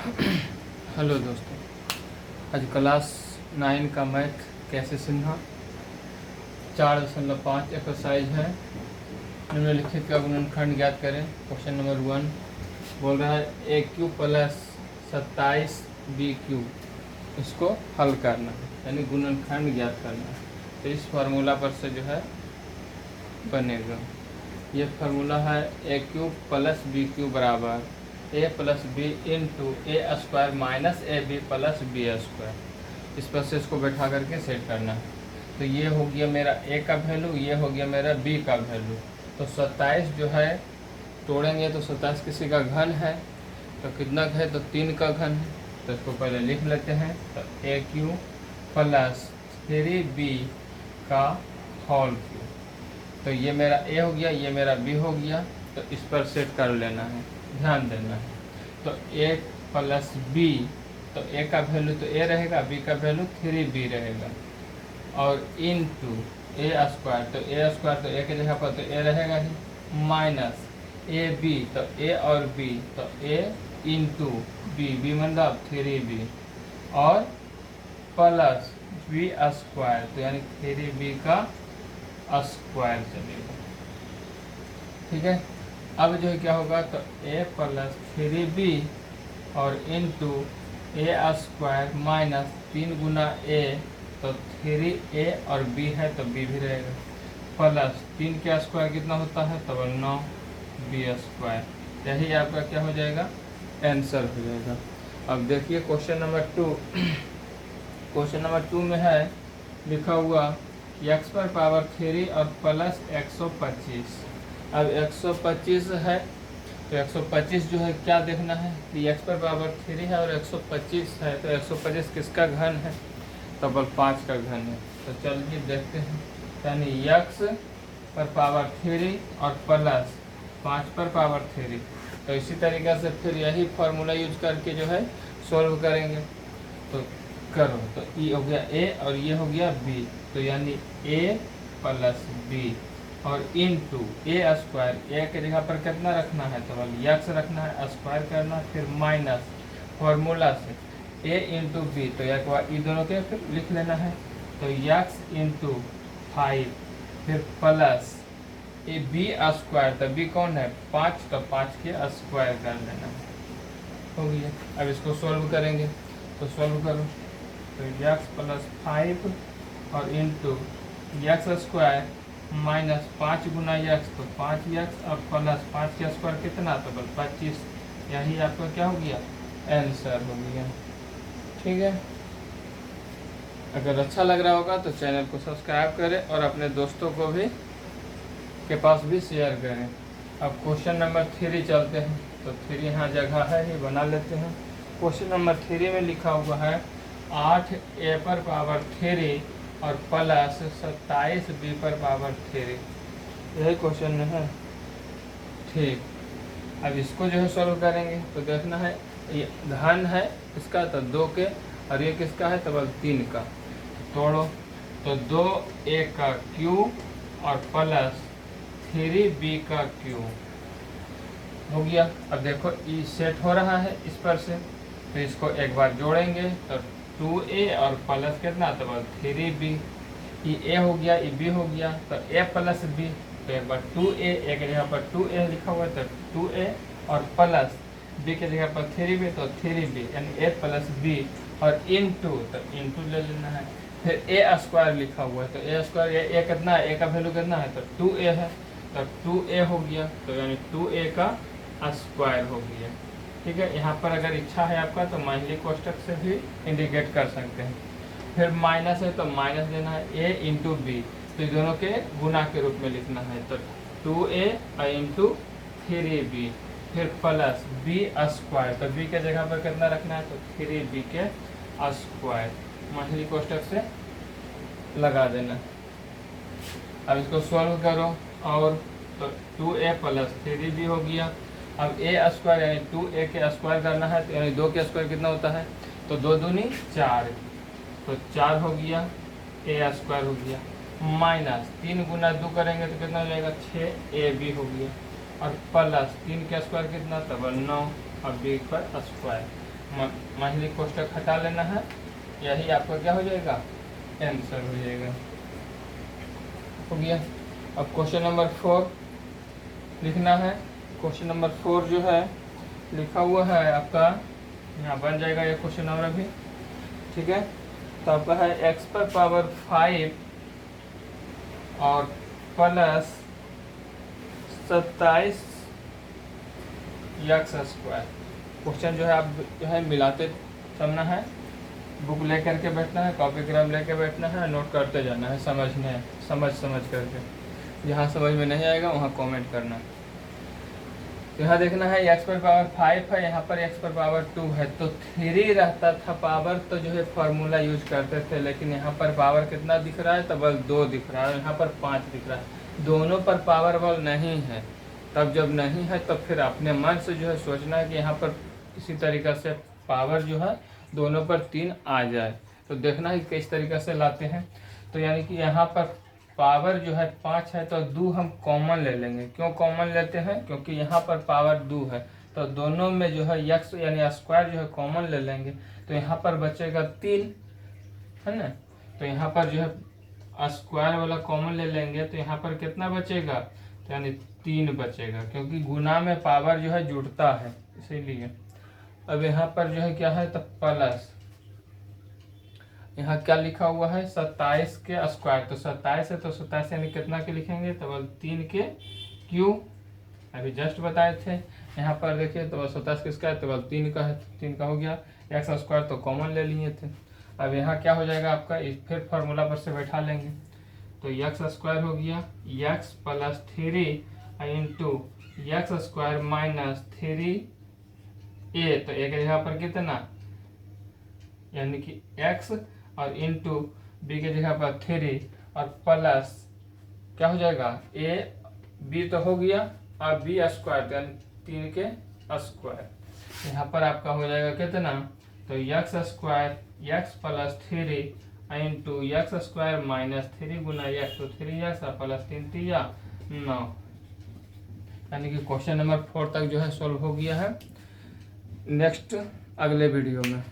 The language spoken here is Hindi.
हेलो दोस्तों, आज क्लास 9 का मैथ कैसे सिन्हा 4.5 एक्सरसाइज है। निम्नलिखित का गुणनखंड ज्ञात करें। क्वेश्चन नंबर 1 बोल रहा है AQ प्लस 27 BQ, इसको हल करना है, यानी गुणनखंड ज्ञात करना है। तो इस फार्मूला पर से जो है बनेगा। ये फार्मूला है AQ प्लस BQ बराबर A plus B into A square minus AB plus B square. इस पर से इसको बैठा करके सेट करना है। तो ये हो गया मेरा A का वैल्यू, ये हो गया मेरा B का वैल्यू। तो 27 जो है तोड़ेंगे तो 27 किसी का घन है, तो कितना है तो 3 का घन है। तो इसको पहले लिख लेते हैं। तो AQ प्लस 3B का होल क्यूब। तो ये मेरा A हो गया, ये मेरा B हो गया। तो इस पर सेट कर लेना है, ध्यान देना है। तो A प्लस B, तो A का वैल्यू तो A रहेगा, B का वैल्यू 3B रहेगा, और इनटू A स्क्वायर, तो A स्क्वायर तो A की जगह पर तो A रहेगा ही, माइनस AB, तो A और B, तो A इंटू B मतलब 3B, और प्लस B स्क्वायर, तो यानी 3B का स्क्वायर चलेगा। ठीक है। अब जो है क्या होगा तो A प्लस 3B और into A square minus 3 Guna A, तो 3A और B है तो B भी रहेगा, प्लस 3 का स्क्वायर कितना होता है तो 9B स्क्वायर। यही आपका क्या हो जाएगा, आंसर हो जाएगा। अब देखिए क्वेश्चन नंबर 2। क्वेश्चन नंबर 2 में है लिखा हुआ x पर पावर 3 और प्लस 125। अब 125 है तो 125 जो है क्या देखना है कि x पर पावर 3 है और 125 है, तो 125 किसका घन है तो बल 5 का घन है। तो चलिए देखते हैं, यानी x पर पावर 3 और प्लस 5 पर पावर 3। तो इसी तरीक़े से फिर यही फार्मूला यूज करके जो है सॉल्व करेंगे। तो करो, तो ये हो गया A और ये हो गया B, तो यानी A प्लस B और इंटू A स्क्वायर, A के जगह पर कितना रखना है तो x रखना है, स्क्वायर करना, फिर माइनस फार्मूला से A इंटू B, तो एक बार ये दोनों के फिर लिख लेना है। तो x इंटू 5, फिर प्लस B स्क्वायर, तो B कौन है 5, तो 5 के स्क्वायर कर लेना है। हो गया। अब इसको सॉल्व करेंगे, तो सॉल्व करो, तो x प्लस 5 और इंटू x स्क्वायर माइनस 5 गुना x, तो 5x और प्लस 5 का स्क्वायर कितना तो बल 25। यही आपका क्या हो गया, आंसर हो गया। ठीक है। अगर अच्छा लग रहा होगा तो चैनल को सब्सक्राइब करें और अपने दोस्तों को भी के पास भी शेयर करें। अब क्वेश्चन नंबर 3 चलते हैं। तो 3 यहाँ जगह है ही, बना लेते हैं। क्वेश्चन नंबर 3 में लिखा हुआ है 8A पर पावर 3 और प्लस 27B पर पावर 3। यही क्वेश्चन में है। ठीक, अब इसको जो है सॉल्व करेंगे। तो देखना है ये धन है इसका तो 2 के, और ये किसका है तो बल 3 का। तोड़ो, तो 2A का क्यूब और प्लस 3B का क्यूब हो गया। अब देखो ये सेट हो रहा है इस पर से, तो इसको एक बार जोड़ेंगे तो 2A और प्लस कितना तो 3B। ये A हो गया, ये B हो गया, तो A प्लस B, तो एक बार 2A, एक जगह पर 2A लिखा हुआ है तो 2A और प्लस B के जगह पर 3B, तो 3B, यानी A प्लस B और इंटू, तो इंटू ले लेना है। फिर A स्क्वायर लिखा हुआ है, तो A स्क्वायर A कितना है, A का वैल्यू कितना है तो 2A है, तो 2A हो गया, तो यानी 2A का स्क्वायर हो गया। ठीक है। यहाँ पर अगर इच्छा है आपका तो माइनली कोष्टक से भी इंडिकेट कर सकते हैं। फिर माइनस है तो माइनस देना है, A इंटू B, तो दोनों के गुना के रूप में लिखना है, तो 2A इंटू 3B, फिर प्लस B स्क्वायर, तो B के जगह पर कितना रखना है तो 3B के स्क्वायर, माइनली कोष्टक से लगा देना। अब इसको सॉल्व करो, और तो 2A प्लस 3B हो गया। अब A स्क्वायर यानी 2A के स्क्वायर करना है, तो यानी 2 के स्क्वायर कितना होता है तो 2 दूनी 4, तो 4 हो गया, A स्क्वायर हो गया, माइनस 3 गुना 2 करेंगे तो कितना हो जाएगा 6AB हो गया, और प्लस 3 का स्क्वायर कितना तो 9 और B पर स्क्वायर। माहिली कोष्टक हटा लेना है, यही आपका क्या हो जाएगा, आंसर हो जाएगा। हो गया। अब क्वेश्चन नंबर 4 लिखना है। क्वेश्चन नंबर 4 जो है लिखा हुआ है आपका, यहाँ बन जाएगा ये क्वेश्चन नंबर अभी, ठीक है। तो आपका है x पर पावर 5 और प्लस 27 x स्क्वायर। क्वेश्चन जो है आप जो है मिलाते चलना है, बुक लेकर के बैठना है, कॉपी किताब लेकर बैठना है, नोट करते जाना है, समझ करके। जहाँ समझ में नहीं आएगा वहाँ कमेंट करना। तो यहाँ देखना है x पर पावर 5 है, यहाँ पर x पर पावर 2 है, तो 3 रहता था पावर, तो जो है फार्मूला यूज करते थे, लेकिन यहाँ पर पावर कितना दिख रहा है, तो बल 2 दिख रहा है, यहाँ पर 5 दिख रहा है, दोनों पर पावर बल नहीं है। तब जब नहीं है तो फिर अपने मन से जो है सोचना है कि यहाँ पर किसी तरीक़ा से पावर जो है दोनों पर 3 आ जाए। तो देखना है किस तरीक़े से लाते हैं। तो यानी कि यहाँ पर पावर जो है 5 है, तो 2 हम कॉमन ले लेंगे। क्यों कॉमन लेते हैं, क्योंकि यहाँ पर पावर 2 है, तो दोनों में जो है x यानी स्क्वायर जो है कॉमन ले लेंगे, तो यहाँ पर बचेगा 3, है ना। तो यहाँ पर जो है स्क्वायर वाला कॉमन ले लेंगे, तो यहाँ पर कितना बचेगा, तो यानी 3 बचेगा, क्योंकि गुना में पावर जो है जुड़ता है, इसीलिए। अब यहाँ पर जो है क्या है, तो प्लस, यहाँ क्या लिखा हुआ है, 27 के स्क्वायर, तो 27 है, तो 27 यानी कितना के लिखेंगे, तो बल 3 के क्यू, अभी जस्ट बताए थे। यहाँ पर देखिए तो 27 किसका है, तो बल 3 का है, 3 का हो गया। एक्स स्क्वायर तो कॉमन ले लिए थे। अब यहाँ क्या हो जाएगा आपका, फिर फार्मूला पर से बैठा लेंगे, तो एक्स स्क्वायर हो गया x plus 3 into x square minus 3a, तो एक जगह पर कितना, यानी कि x और इंटू बी के जगह पर 3 और प्लस क्या हो जाएगा a b तो हो गया और b स्क्वायर यानी 3 के स्क्वायर। यहाँ पर आपका हो जाएगा कितना, तो x square x plus 3 into x square minus 3 गुना x, तो 3x प्लस 3 9। यानी कि क्वेश्चन नंबर 4 तक जो है सॉल्व हो गया है। नेक्स्ट अगले वीडियो में।